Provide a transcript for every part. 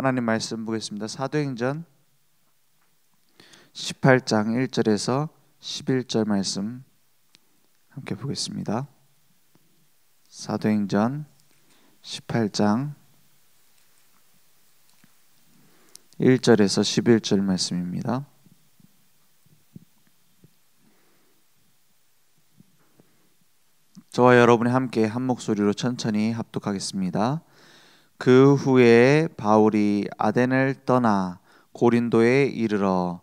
하나님 말씀 보겠습니다. 사도행전 18장 1절에서 11절 말씀 함께 보겠습니다. 사도행전 18장 1절에서 11절 말씀입니다. 저와 여러분이 함께 한 목소리로 천천히 합독하겠습니다. 그 후에 바울이 아덴을 떠나 고린도에 이르러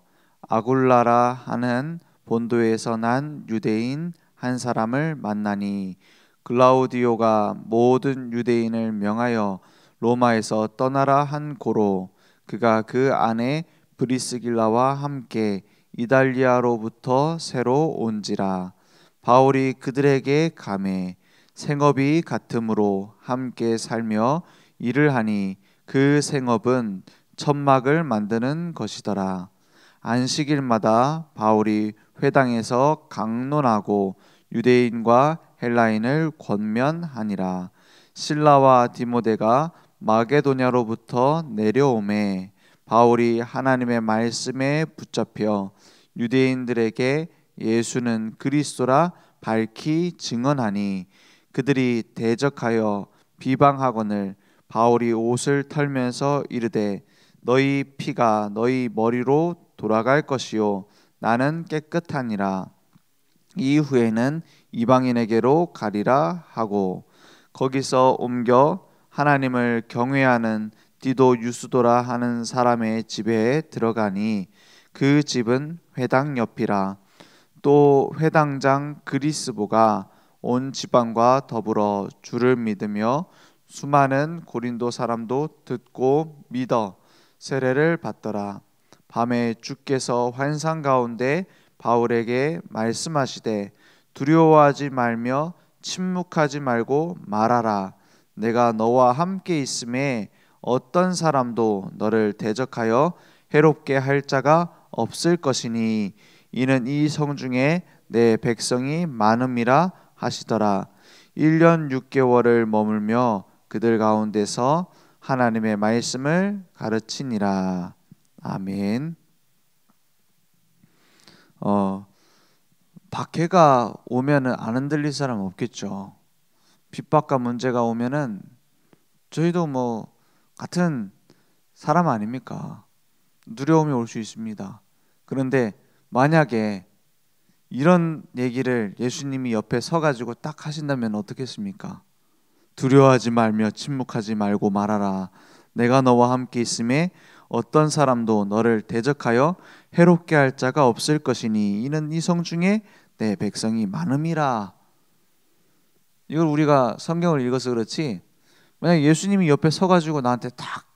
아굴라라 하는 본도에서 난 유대인 한 사람을 만나니 글라우디오가 모든 유대인을 명하여 로마에서 떠나라 한 고로 그가 그 안에 브리스길라와 함께 이달리아로부터 새로 온지라. 바울이 그들에게 가매 생업이 같으므로 함께 살며 일을 하니 그 생업은 천막을 만드는 것이더라. 안식일마다 바울이 회당에서 강론하고 유대인과 헬라인을 권면하니라. 실라와 디모데가 마게도냐로부터 내려오매 바울이 하나님의 말씀에 붙잡혀 유대인들에게 예수는 그리스도라 밝히 증언하니 그들이 대적하여 비방하거늘 바울이 옷을 털면서 이르되 너희 피가 너희 머리로 돌아갈 것이요 나는 깨끗하니라. 이후에는 이방인에게로 가리라 하고 거기서 옮겨 하나님을 경외하는 디도 유스도라 하는 사람의 집에 들어가니 그 집은 회당 옆이라. 또 회당장 그리스보가 온 지방과 더불어 주를 믿으며 수많은 고린도 사람도 듣고 믿어 세례를 받더라. 밤에 주께서 환상 가운데 바울에게 말씀하시되 두려워하지 말며 침묵하지 말고 말하라. 내가 너와 함께 있음에 어떤 사람도 너를 대적하여 해롭게 할 자가 없을 것이니 이는 이 성중에 내 백성이 많음이라 하시더라. 1년 6개월을 머물며 그들 가운데서 하나님의 말씀을 가르치니라. 아멘. 박해가 오면은 안 흔들릴 사람 없겠죠. 핍박과 문제가 오면은 저희도 뭐 같은 사람 아닙니까? 두려움이 올 수 있습니다. 그런데 만약에 이런 얘기를 예수님이 옆에 서가지고 딱 하신다면 어떻겠습니까? 두려워하지 말며 침묵하지 말고 말하라. 내가 너와 함께 있음에 어떤 사람도 너를 대적하여 해롭게 할 자가 없을 것이니 이는 이 성중에 내 백성이 많음이라. 이걸 우리가 성경을 읽어서 그렇지 만약 예수님이 옆에 서가지고 나한테 딱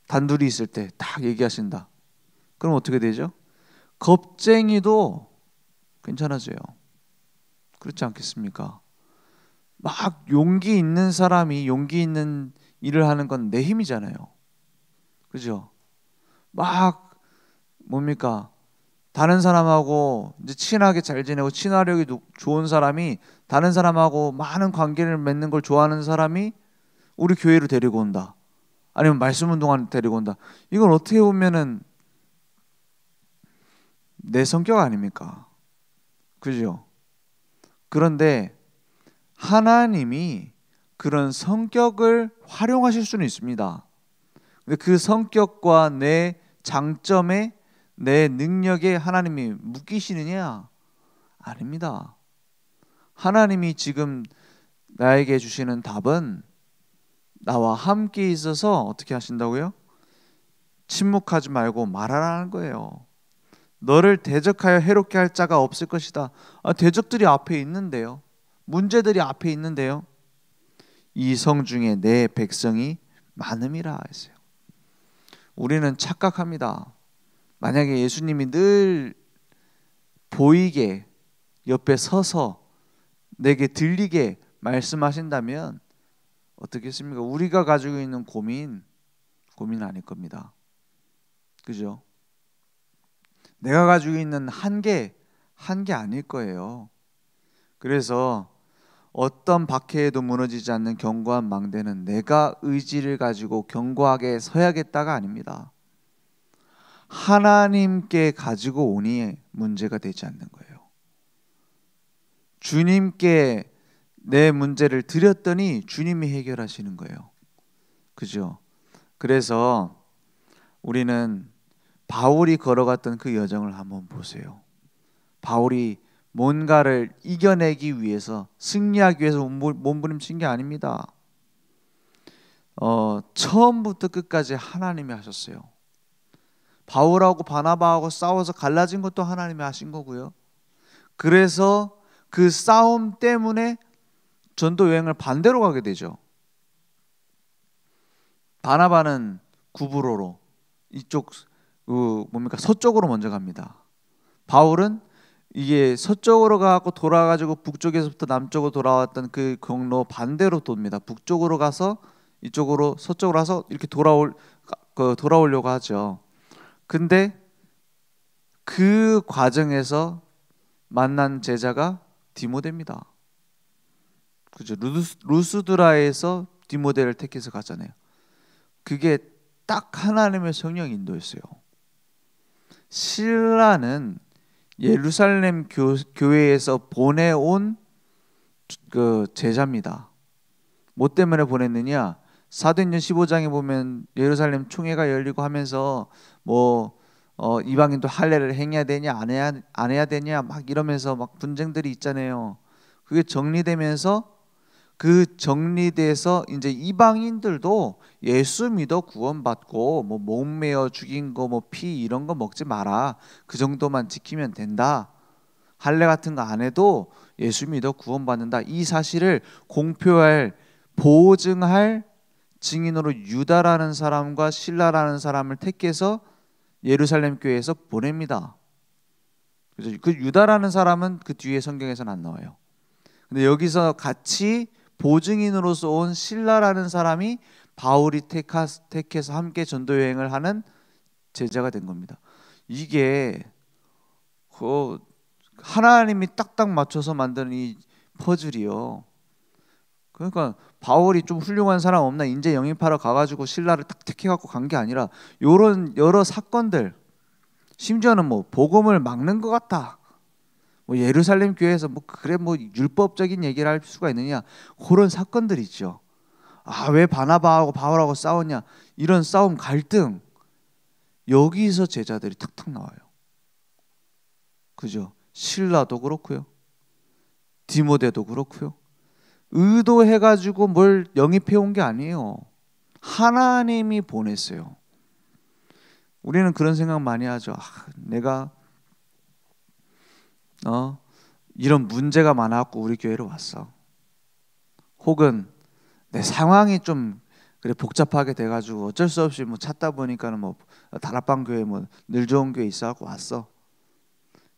단둘이 있을 때 딱 얘기하신다. 그럼 어떻게 되죠? 겁쟁이도 괜찮아져요. 그렇지 않겠습니까? 막 용기 있는 사람이 용기 있는 일을 하는 건 내 힘이잖아요. 그죠? 막 뭡니까? 다른 사람하고 이제 친하게 잘 지내고 친화력이 좋은 사람이 다른 사람하고 많은 관계를 맺는 걸 좋아하는 사람이 우리 교회로 데리고 온다. 아니면 말씀 운동하는 데리고 온다. 이건 어떻게 보면은 내 성격 아닙니까? 그죠? 그런데 하나님이 그런 성격을 활용하실 수는 있습니다. 근데 그 성격과 내 장점에 내 능력에 하나님이 묶이시느냐? 아닙니다. 하나님이 지금 나에게 주시는 답은 나와 함께 있어서 어떻게 하신다고요? 침묵하지 말고 말하라는 거예요. 너를 대적하여 해롭게 할 자가 없을 것이다. 대적들이 앞에 있는데요. 문제들이 앞에 있는데요. 이 성중에 내 백성이 많음이라 했어요. 우리는 착각합니다. 만약에 예수님이 늘 보이게 옆에 서서 내게 들리게 말씀하신다면 어떻겠습니까? 우리가 가지고 있는 고민 아닐 겁니다. 그죠? 내가 가지고 있는 한계 아닐 거예요. 그래서 어떤 박해에도 무너지지 않는 견고한 망대는 내가 의지를 가지고 견고하게 서야겠다가 아닙니다. 하나님께 가지고 오니 문제가 되지 않는 거예요. 주님께 내 문제를 드렸더니 주님이 해결하시는 거예요. 그죠? 그래서 우리는 바울이 걸어갔던 그 여정을 한번 보세요. 바울이 뭔가를 이겨내기 위해서, 승리하기 위해서 몸부림친 게 아닙니다. 처음부터 끝까지 하나님이 하셨어요. 바울하고 바나바하고 싸워서 갈라진 것도 하나님이 하신 거고요. 그래서 그 싸움 때문에 전도 여행을 반대로 가게 되죠. 바나바는 구브로로 이쪽 서쪽으로 먼저 갑니다. 바울은 이게 서쪽으로 가고 돌아가지고 북쪽에서부터 남쪽으로 돌아왔던 그 경로 반대로 돕니다. 북쪽으로 가서 이쪽으로 서쪽으로 가서 이렇게 돌아오려고 하죠. 근데 그 과정에서 만난 제자가 디모데입니다. 그죠? 루스드라에서 디모데를 택해서 가잖아요. 그게 딱 하나님의 성령 인도였어요. 실라는 예루살렘 교회에서 보내온 그 제자입니다. 뭐 때문에 보냈느냐? 사도행전 15장에 보면 예루살렘 총회가 열리고 하면서 이방인도 할례를 행해야 되냐 안 해야 되냐 막 이러면서 막 분쟁들이 있잖아요. 그게 정리되면서 그 정리돼서 이제 이방인들도 예수 믿어 구원받고 몸 메어 죽인 거 피 이런 거 먹지 마라. 그 정도만 지키면 된다. 할례 같은 거 안 해도 예수 믿어 구원받는다. 이 사실을 공표할 보증할 증인으로 유다라는 사람과 실라라는 사람을 택해서 예루살렘 교회에서 보냅니다. 그래서 그 유다라는 사람은 그 뒤에 성경에서는 안 나와요. 근데 여기서 같이 보증인으로서 온 실라라는 사람이 바울이 택해서 함께 전도 여행을 하는 제자가 된 겁니다. 이게 하나님이 딱딱 맞춰서 만드는 이 퍼즐이요. 그러니까 바울이 좀 훌륭한 사람 없나 인재 영입하러 가가지고 신라를 딱 택해갖고 간 게 아니라 이런 여러 사건들, 심지어는 복음을 막는 것 같다. 예루살렘 교회에서 율법적인 얘기를 할 수가 있느냐, 그런 사건들이 있죠. 왜 바나바하고 바울하고 싸웠냐, 이런 싸움, 갈등, 여기서 제자들이 탁탁 나와요. 그죠? 실라도 그렇고요, 디모데도 그렇고요. 의도해가지고 뭘 영입해 온 게 아니에요. 하나님이 보냈어요. 우리는 그런 생각 많이 하죠. 내가 이런 문제가 많아갖고 우리 교회로 왔어. 혹은 내 상황이 좀 그래 복잡하게 돼가지고 어쩔 수 없이 찾다 보니까는 다락방 교회 늘 좋은 교회 있어갖고 왔어.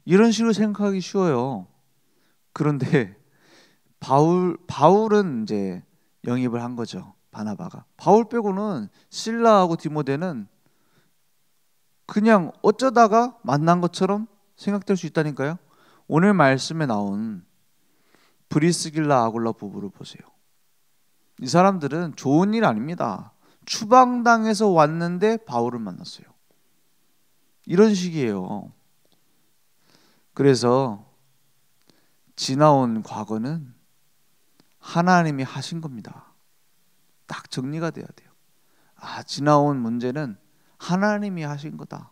이런 식으로 생각하기 쉬워요. 그런데 바울은 이제 영입을 한 거죠. 바나바가. 바울 빼고는 실라하고 디모데는 그냥 어쩌다가 만난 것처럼 생각될 수 있다니까요. 오늘 말씀에 나온 브리스길라 아굴라 부부를 보세요. 이 사람들은 좋은 일 아닙니다. 추방당해서 왔는데 바울을 만났어요. 이런 식이에요. 그래서 지나온 과거는 하나님이 하신 겁니다. 딱 정리가 돼야 돼요. 지나온 문제는 하나님이 하신 거다.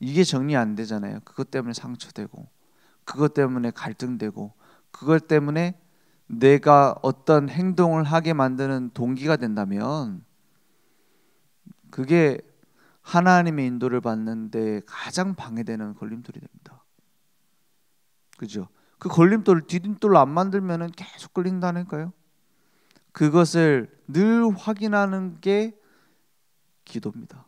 이게 정리 안 되잖아요. 그것 때문에 상처되고, 그것 때문에 갈등되고, 그것 때문에 내가 어떤 행동을 하게 만드는 동기가 된다면 그게 하나님의 인도를 받는데 가장 방해되는 걸림돌이 됩니다. 그죠? 그 걸림돌을 디딤돌로 안 만들면 계속 걸린다니까요. 그것을 늘 확인하는 게 기도입니다.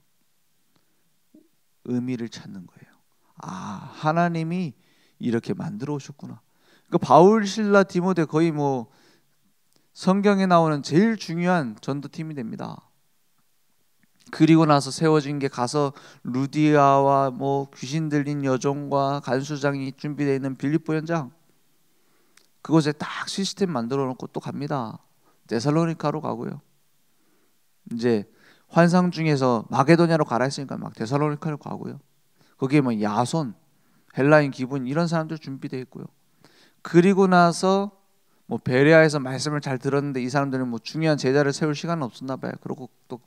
의미를 찾는 거예요. 하나님이 이렇게 만들어 오셨구나. 그러니까 바울, 실라, 디모데 거의 성경에 나오는 제일 중요한 전도팀이 됩니다. 그리고 나서 세워진 게 가서 루디아와 귀신 들린 여종과 간수장이 준비되어 있는 빌립보 현장, 그곳에 딱 시스템 만들어 놓고 또 갑니다. 데살로니카로 가고요. 이제 환상 중에서 마게도냐로 가라 했으니까 막 데살로니카로 가고요. 거기에 뭐 야손, 헬라인 기분 이런 사람들 준비되어 있고요. 그리고 나서 뭐 베레아에서 말씀을 잘 들었는데 이 사람들은 뭐 중요한 제자를 세울 시간은 없었나 봐요. 그러고 또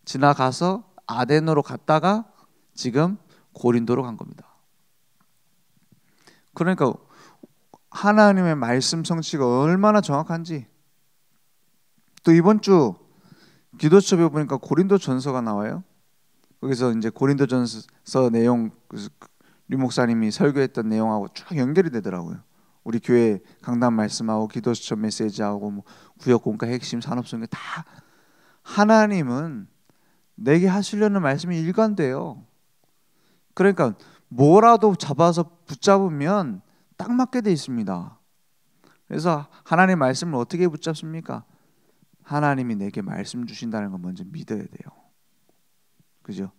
지나가서 아덴으로 갔다가 지금 고린도로 간 겁니다. 그러니까 하나님의 말씀 성취가 얼마나 정확한지. 또 이번 주 기도첩에 보니까 고린도 전서가 나와요. 거기서 이제 고린도 전서 내용 류 목사님이 설교했던 내용하고 쭉 연결이 되더라고요. 우리 교회 강단 말씀하고 기도첩 메시지하고 뭐 구역 공과 핵심 산업성경 다 하나님은 내게 하시려는 말씀이 일관돼요. 그러니까 뭐라도 잡아서 붙잡으면 딱 맞게 돼 있습니다. 그래서 하나님 말씀을 어떻게 붙잡습니까? 하나님이 내게 말씀 주신다는 걸 먼저 믿어야 돼요. 그죠?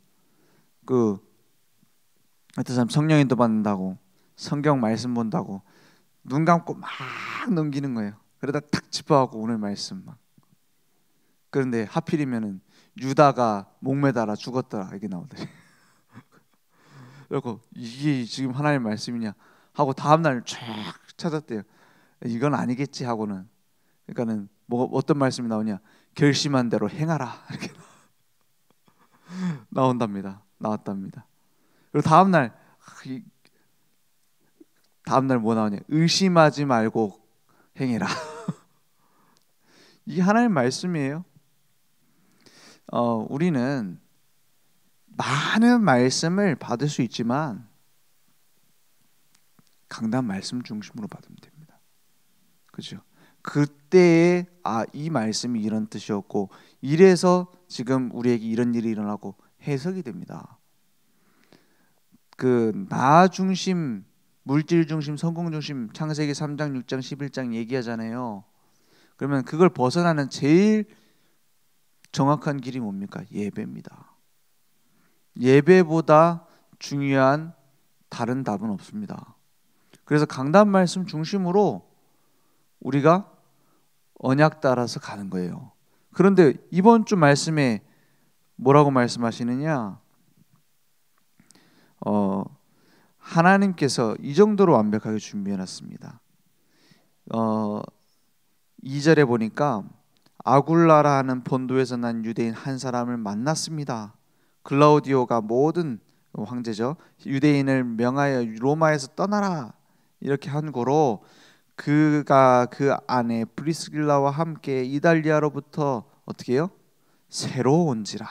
어떤 사람 성령인도 받는다고 성경 말씀 본다고 눈 감고 막 넘기는 거예요. 그러다 탁 짚어갖고 오늘 말씀 막. 그런데 하필이면은 유다가 목매달아 죽었더라 이게 나오더래. 그리고 이게 지금 하나님의 말씀이냐 하고 다음날 쫙 찾았대요. 이건 아니겠지 하고는. 그러니까는 뭐 어떤 말씀이 나오냐? 결심한 대로 행하라 이렇게 나왔답니다. 그리고 다음날 뭐 나오냐? 의심하지 말고 행해라. 이게 하나님의 말씀이에요. 우리는 많은 말씀을 받을 수 있지만 강단 말씀 중심으로 받으면 됩니다. 그죠? 그때에 이 말씀이 이런 뜻이었고 이래서 지금 우리에게 이런 일이 일어나고 해석이 됩니다. 그 나 중심, 물질 중심, 성공 중심 창세기 3장, 6장, 11장 얘기하잖아요. 그러면 그걸 벗어나는 제일 정확한 길이 뭡니까? 예배입니다. 예배보다 중요한 다른 답은 없습니다. 그래서 강단 말씀 중심으로 우리가 언약 따라서 가는 거예요. 그런데 이번 주 말씀에 뭐라고 말씀하시느냐? 하나님께서 이 정도로 완벽하게 준비해놨습니다. 2절에 보니까 아굴라라 하는 본도에서 난 유대인 한 사람을 만났습니다. 글라우디오가 모든 황제죠. 유대인을 명하여 로마에서 떠나라 이렇게 한 거로 그가 그 안에 브리스길라와 함께 이달리아로부터 어떻게 해요? 새로 온지라.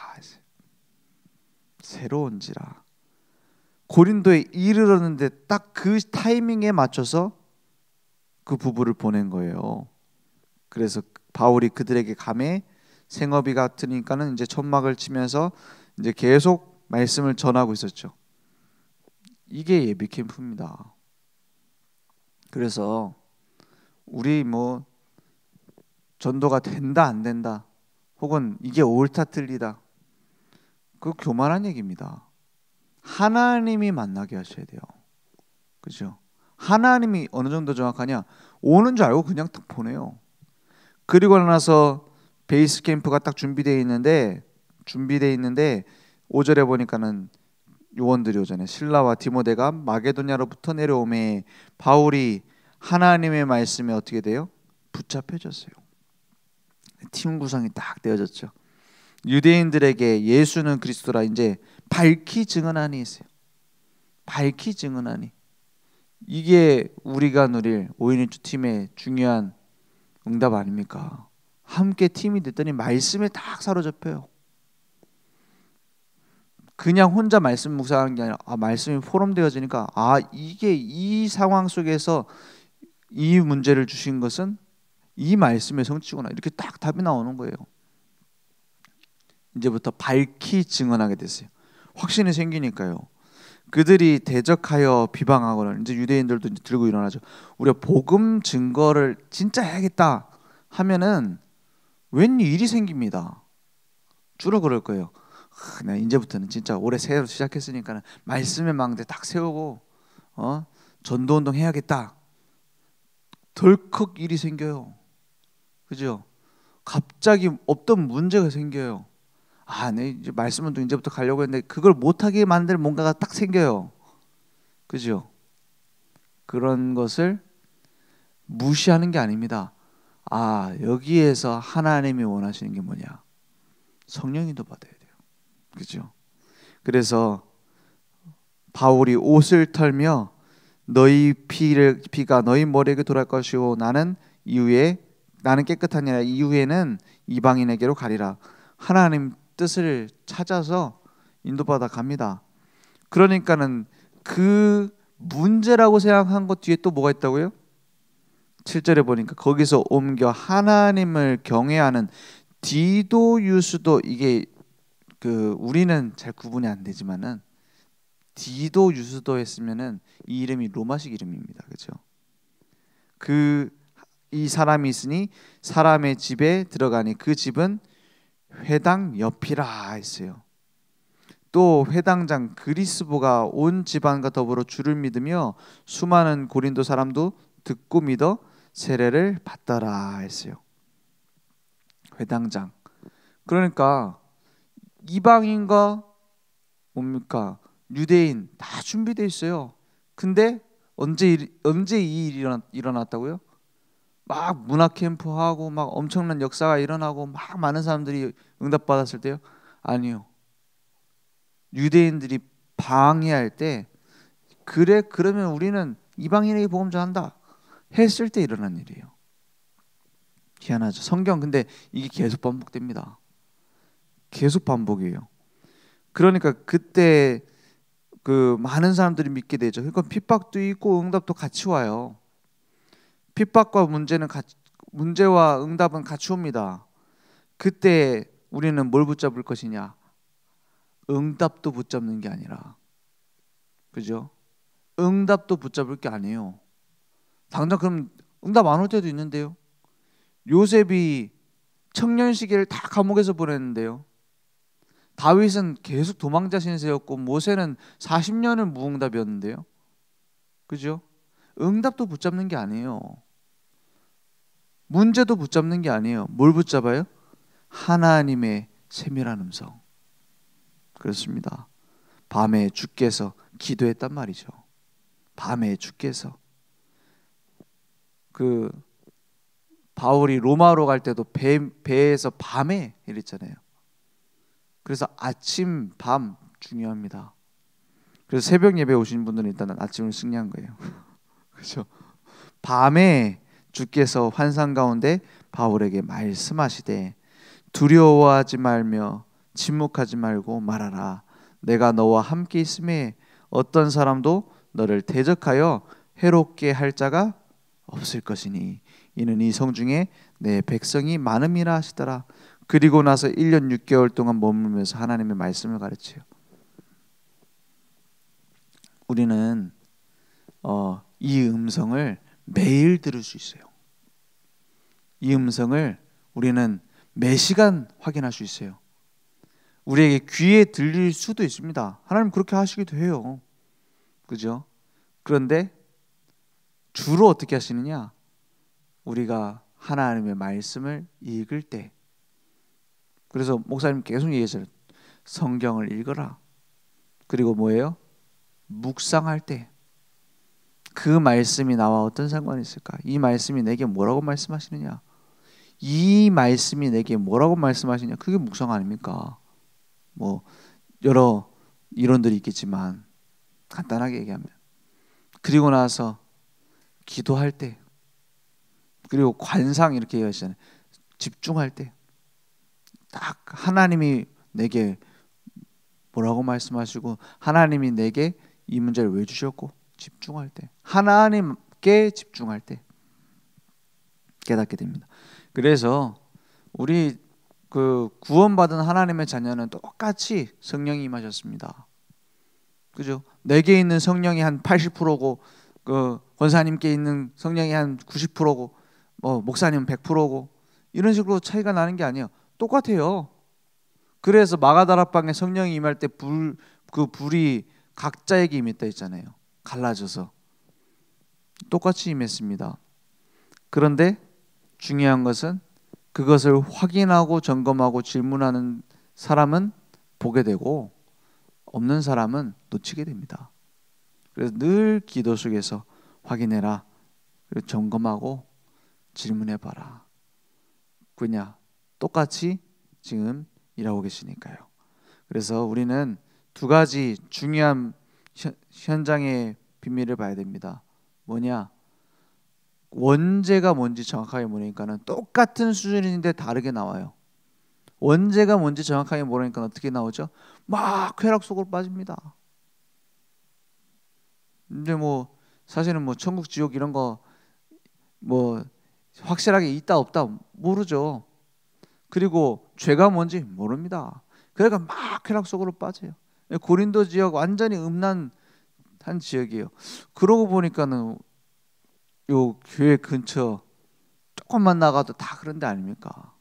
고린도에 이르렀는데 딱 그 타이밍에 맞춰서 그 부부를 보낸 거예요. 그래서 바울이 그들에게 감해 생업이 같으니까는 이제 천막을 치면서 이제 계속 말씀을 전하고 있었죠. 이게 예비 캠프입니다. 그래서 우리 뭐 전도가 된다 안 된다 혹은 이게 옳다 틀리다 그 교만한 얘기입니다. 하나님이 만나게 하셔야 돼요. 그죠? 하나님이 어느 정도 정확하냐? 오는 줄 알고 그냥 딱 보내요. 그리고 나서 베이스 캠프가 딱 준비되어 있는데 5절에 보니까는 요원들이 오잖아요. 실라와 디모데가 마게도냐로부터 내려오매 바울이 하나님의 말씀에 어떻게 돼요? 붙잡혀졌어요. 팀 구성이 딱 되어졌죠. 유대인들에게 예수는 그리스도라 이제 밝히 증언하니 있어요. 밝히 증언하니. 이게 우리가 누릴 5인일주 팀의 중요한 응답 아닙니까? 함께 팀이 됐더니 말씀에 딱 사로잡혀요. 그냥 혼자 말씀 묵상하는 게 아니라 말씀이 포럼되어지니까 이게 이 상황 속에서 이 문제를 주신 것은 이 말씀의 성취구나 이렇게 딱 답이 나오는 거예요. 이제부터 밝히 증언하게 됐어요. 확신이 생기니까요. 그들이 대적하여 비방하거나 이제 유대인들도 이제 들고 일어나죠. 우리가 복음 증거를 진짜 해야겠다 하면은 웬일이 생깁니다. 주로 그럴 거예요. 이제부터는 진짜 올해 새로 시작했으니까 말씀의 망대 딱 세우고 전도운동 해야겠다 덜컥 일이 생겨요. 그죠? 갑자기 없던 문제가 생겨요. 네, 이제 말씀은 또 이제부터 가려고 했는데 그걸 못하게 만들 뭔가가 딱 생겨요. 그죠? 그런 것을 무시하는 게 아닙니다. 여기에서 하나님이 원하시는 게 뭐냐? 성령인도 받아야 돼요. 그죠? 그래서 바울이 옷을 털며 너희 피가 너희 머리에게 돌아갈 것이고 나는 깨끗하니라. 이후에는 이방인에게로 가리라. 하나님 뜻을 찾아서 인도받아 갑니다. 그러니까는 그 문제라고 생각한 것 뒤에 또 뭐가 있다고요? 7절에 보니까 거기서 옮겨 하나님을 경외하는 디도 유수도, 이게 우리는 잘 구분이 안 되지만은 디도 유수도 했으면은 이 이름이 로마식 이름입니다. 그렇죠? 이 사람이 있으니 사람의 집에 들어가니 그 집은 회당 옆이라 했어요. 또 회당장 그리스보가 온 집안과 더불어 주를 믿으며 수많은 고린도 사람도 듣고 믿어 세례를 받더라 했어요. 회당장. 그러니까 이방인과 뭡니까? 유대인 다 준비되어 있어요. 근데 언제 이 일이 일어났다고요? 막 문화 캠프하고 막 엄청난 역사가 일어나고 막 많은 사람들이 응답받았을 때요? 아니요. 유대인들이 방해할 때, 그러면 우리는 이방인에게 복음 전한다 했을 때 일어난 일이에요. 희한하죠. 성경 근데 이게 계속 반복됩니다. 계속 반복이에요. 그러니까 그때 많은 사람들이 믿게 되죠. 그러니까 핍박도 있고 응답도 같이 와요. 핍박과 문제와 응답은 같이 옵니다. 그때 우리는 뭘 붙잡을 것이냐? 응답도 붙잡는 게 아니라, 그죠? 응답도 붙잡을 게 아니에요. 당장 그럼 응답 안 올 때도 있는데요. 요셉이 청년 시기를 다 감옥에서 보냈는데요. 다윗은 계속 도망자 신세였고 모세는 40년을 무응답이었는데요. 그죠? 응답도 붙잡는 게 아니에요. 문제도 붙잡는 게 아니에요. 뭘 붙잡아요? 하나님의 세밀한 음성. 그렇습니다. 밤에 주께서 기도했단 말이죠. 밤에 주께서. 바울이 로마로 갈 때도 배에서 밤에 이랬잖아요. 그래서 아침, 밤 중요합니다. 그래서 새벽 예배 오신 분들은 일단 아침을 승리한 거예요. 그렇죠? 밤에 주께서 환상 가운데 바울에게 말씀하시되 두려워하지 말며 침묵하지 말고 말하라. 내가 너와 함께 있음에 어떤 사람도 너를 대적하여 해롭게 할 자가 없을 것이니 이는 이 성중에 내 백성이 많음이라 하시더라. 그리고 나서 1년 6개월 동안 머물면서 하나님의 말씀을 가르쳐요. 우리는 이 음성을 매일 들을 수 있어요. 이 음성을 우리는 매 시간 확인할 수 있어요. 우리에게 귀에 들릴 수도 있습니다. 하나님 그렇게 하시기도 해요. 그죠? 그런데 주로 어떻게 하시느냐? 우리가 하나님의 말씀을 읽을 때. 그래서 목사님 계속 얘기했어요. 성경을 읽어라. 그리고 뭐예요? 묵상할 때. 그 말씀이 나와 어떤 상관이 있을까? 이 말씀이 내게 뭐라고 말씀하시느냐? 이 말씀이 내게 뭐라고 말씀하시냐? 그게 묵상 아닙니까? 뭐 여러 이론들이 있겠지만 간단하게 얘기하면, 그리고 나서 기도할 때, 그리고 관상 이렇게 얘기하시잖아요. 집중할 때 딱 하나님이 내게 뭐라고 말씀하시고 하나님이 내게 이 문제를 왜 주셨고 집중할 때, 하나님께 집중할 때 깨닫게 됩니다. 그래서 우리 구원받은 하나님의 자녀는 똑같이 성령이 임하셨습니다. 그죠? 내게 있는 성령이 한 80%고 권사님께 있는 성령이 한 90%고 목사님은 100%고 이런 식으로 차이가 나는 게 아니에요. 똑같아요. 그래서 마가다락방에 성령이 임할 때 불이 각자에게 임했다 했잖아요. 갈라져서 똑같이 임했습니다. 그런데 중요한 것은 그것을 확인하고 점검하고 질문하는 사람은 보게 되고 없는 사람은 놓치게 됩니다. 그래서 늘 기도 속에서 확인해라. 그리고 점검하고 질문해봐라. 그냥 똑같이 지금 일하고 계시니까요. 그래서 우리는 두 가지 중요한 현장의 비밀을 봐야 됩니다. 뭐냐? 원죄가 뭔지 정확하게 모르니까는 똑같은 수준인데 다르게 나와요. 원죄가 뭔지 정확하게 모르니까 어떻게 나오죠? 막 쾌락 속으로 빠집니다. 근데 뭐 사실은 뭐 천국 지옥 이런 거 뭐 확실하게 있다 없다 모르죠. 그리고 죄가 뭔지 모릅니다. 그러니까 막 쾌락 속으로 빠져요. 고린도 지역 완전히 음란한 지역이에요. 그러고 보니까는 요 교회 근처 조금만 나가도 다 그런 데 아닙니까?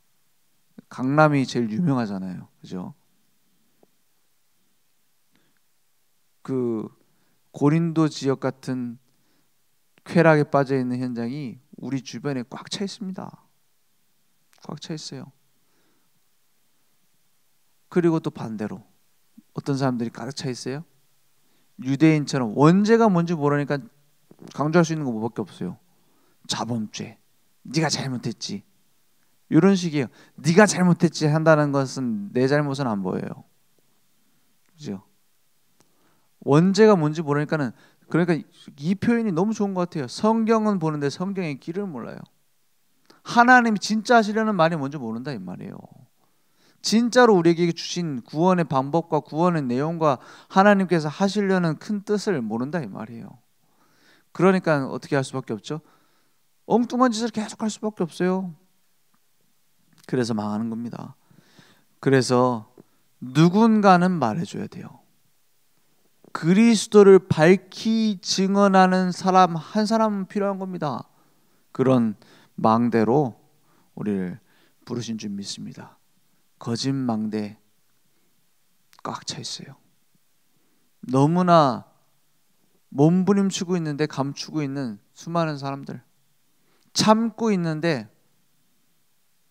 강남이 제일 유명하잖아요. 그죠? 그 고린도 지역 같은 쾌락에 빠져 있는 현장이 우리 주변에 꽉 차 있습니다. 꽉 차 있어요. 그리고 또 반대로 어떤 사람들이 가득 차 있어요? 유대인처럼 원죄가 뭔지 모르니까 강조할 수 있는 거 뭐밖에 없어요. 자범죄. 네가 잘못했지. 이런 식이에요. 네가 잘못했지 한다는 것은 내 잘못은 안 보여요. 그죠? 원죄가 뭔지 모르니까는 그러니까 이 표현이 너무 좋은 것 같아요. 성경은 보는데 성경의 길을 몰라요. 하나님이 진짜 하시려는 말이 뭔지 모른다 이 말이에요. 진짜로 우리에게 주신 구원의 방법과 구원의 내용과 하나님께서 하시려는 큰 뜻을 모른다 이 말이에요. 그러니까 어떻게 할 수밖에 없죠? 엉뚱한 짓을 계속 할 수밖에 없어요. 그래서 망하는 겁니다. 그래서 누군가는 말해줘야 돼요. 그리스도를 밝히 증언하는 사람 한 사람은 필요한 겁니다. 그런 망대로 우리를 부르신 줄 믿습니다. 거짓 망대 꽉 차 있어요. 너무나 몸부림치고 있는데 감추고 있는 수많은 사람들, 참고 있는데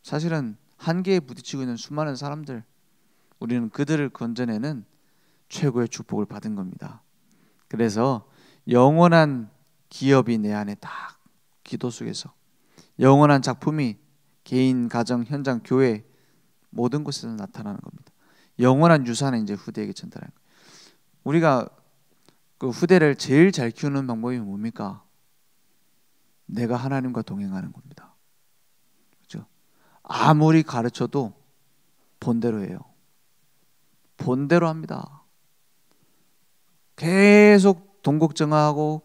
사실은 한계에 부딪히고 있는 수많은 사람들, 우리는 그들을 건져내는 최고의 축복을 받은 겁니다. 그래서 영원한 기업이 내 안에 딱 기도 속에서 영원한 작품이 개인, 가정, 현장, 교회 모든 곳에서 나타나는 겁니다. 영원한 유산을 이제 후대에게 전달하는 거예요. 우리가 그 후대를 제일 잘 키우는 방법이 뭡니까? 내가 하나님과 동행하는 겁니다. 그렇죠? 아무리 가르쳐도 본대로 해요. 본대로 합니다. 계속 돈 걱정하고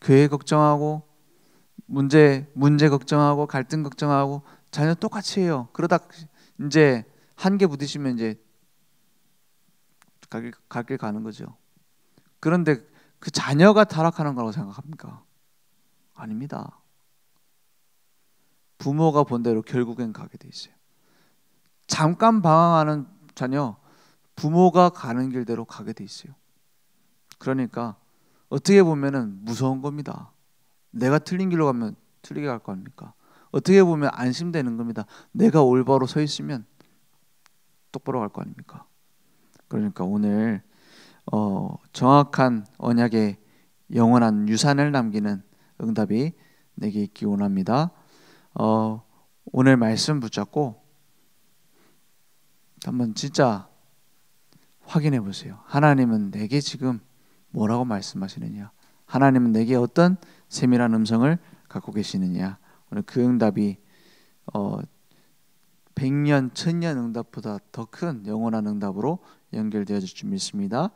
교회 걱정하고 문제 걱정하고 갈등 걱정하고 자녀 똑같이 해요. 그러다 이제 한계 부딪히면 이제 갈 길 가는 거죠. 그런데 그 자녀가 타락하는 거라고 생각합니까? 아닙니다. 부모가 본대로 결국엔 가게 돼 있어요. 잠깐 방황하는 자녀 부모가 가는 길대로 가게 돼 있어요. 그러니까 어떻게 보면은 무서운 겁니다. 내가 틀린 길로 가면 틀리게 갈 거 아닙니까? 어떻게 보면 안심되는 겁니다. 내가 올바로 서 있으면 똑바로 갈 거 아닙니까? 그러니까 오늘 정확한 언약의 영원한 유산을 남기는 응답이 내게 있기 원합니다. 오늘 말씀 붙잡고 한번 진짜 확인해 보세요. 하나님은 내게 지금 뭐라고 말씀하시느냐? 하나님은 내게 어떤 세밀한 음성을 갖고 계시느냐? 오늘 그 응답이 100년, 1000년 응답보다 더 큰 영원한 응답으로 연결되어질 줄 믿습니다.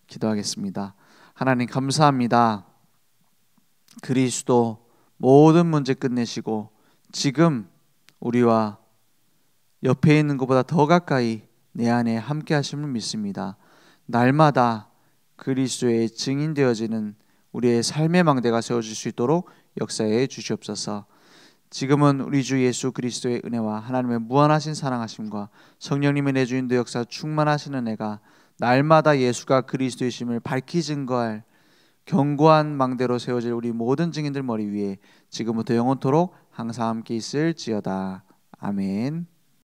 기도하겠습니다. 하나님 감사합니다. 그리스도 모든 문제 끝내시고 지금 우리와 옆에 있는 것보다 더 가까이 내 안에 함께 하심을 믿습니다. 날마다 그리스도의 증인 되어지는 우리의 삶의 망대가 세워질 수 있도록 역사해 주시옵소서. 지금은 우리 주 예수 그리스도의 은혜와 하나님의 무한하신 사랑하심과 성령님의 내주인도 역사 충만하시는 은혜가 날마다 예수가 그리스도이심을 밝히 증거할 견고한 망대로 세워질 우리 모든 증인들 머리 위에 지금부터 영원토록 항상 함께 있을지어다. 아멘.